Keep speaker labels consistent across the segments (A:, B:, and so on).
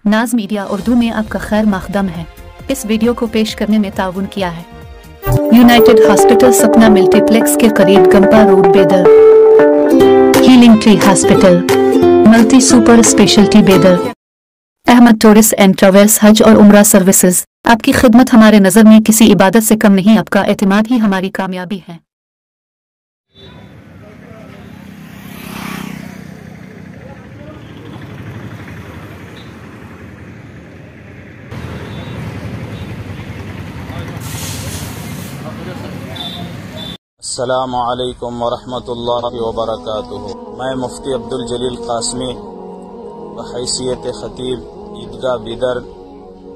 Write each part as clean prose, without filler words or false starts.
A: नाज मीडिया उर्दू में आपका खैर मकदम है। इस वीडियो को पेश करने में ताउन किया है यूनाइटेड हॉस्पिटल सपना मल्टीप्लेक्स के करीब गंपा रोड बेदर, healing tree hospital multi super speciality बेदर, अहमद टूरिस्ट एंड ट्रैवल्स हज और उम्रा सर्विसेज। आपकी खिदमत हमारे नज़र में किसी इबादत से कम नहीं, आपका एतमाद ही हमारी कामयाबी है।
B: अस्सलामु अलैकुम वरहमतुल्लाहि वबरकातुहू। मैं मुफ्ती अब्दुल जलील कासमी बहैसियत खतीब ईदगाह बिदर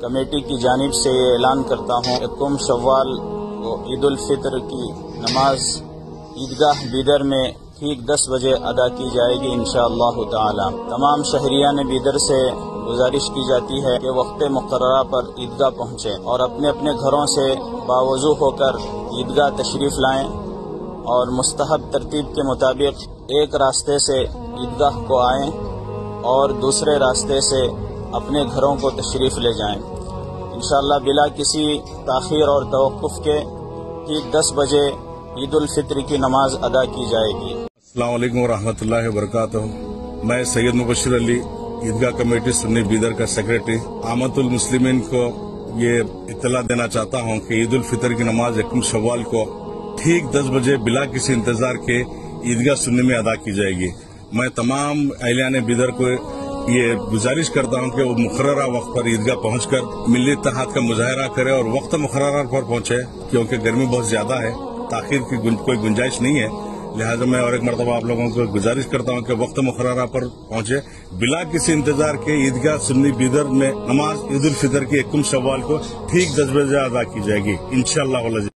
B: कमेटी की जानिब से ये ऐलान करता हूँ, 1 शव्वाल को ईद उल फितर की नमाज ईदगाह बिदर में ठीक 10 बजे अदा की जाएगी इंशाअल्लाह ताला। तमाम शहरियान बिदर से गुजारिश की जाती है कि वक्त मुकर्ररा पर ईदगाह पहुँचे और अपने अपने घरों से बावजू होकर ईदगाह तशरीफ लाएं और मुस्तहब तरतीब के मुताबिक एक रास्ते से ईदगाह को आएं और दूसरे रास्ते से अपने घरों को तशरीफ़ ले जाएं। इंशाअल्लाह बिला किसी ताख़ीर और तवक्कुफ़ के ठीक 10 बजे ईद उल फित्र की नमाज अदा की जाएगी।
C: अस्सलाम वालेकुम वरहमतुल्लाहि वबरकातुहू। मैं सैयद मुबश्शिर अली ईदगाह कमेटी सुन्नी बिदर का सेक्रेटरी आमतुल मुस्लिमीन को ये इत्तला देना चाहता हूँ कि ईद उल फितर की नमाज 1 शव्वाल को ठीक 10 बजे बिला किसी इंतजार के ईदगाह सुन्नी में अदा की जाएगी। मैं तमाम अहलियान बिदर को ये गुजारिश करता हूँ कि वो मुकर्ररा वक्त पर ईदगाह पहुंचकर मिली इत्तेहाद का मुजाहरा करे और वक्त मुकर्ररा पर पहुंचे, क्योंकि गर्मी बहुत ज्यादा है, ताखीर की कोई गुंजाइश नहीं है। लिहाजा मैं और एक मरतबा आप लोगों को गुजारिश करता हूँ कि वक्त मुकर्ररा पर पहुंचे, बिला किसी इंतजार के ईदगाह सुन्नी बिदर में नमाज ईद उल फितर की 1 शव्वाल को ठीक 10 बजे अदा की जाएगी इंशाअल्लाह।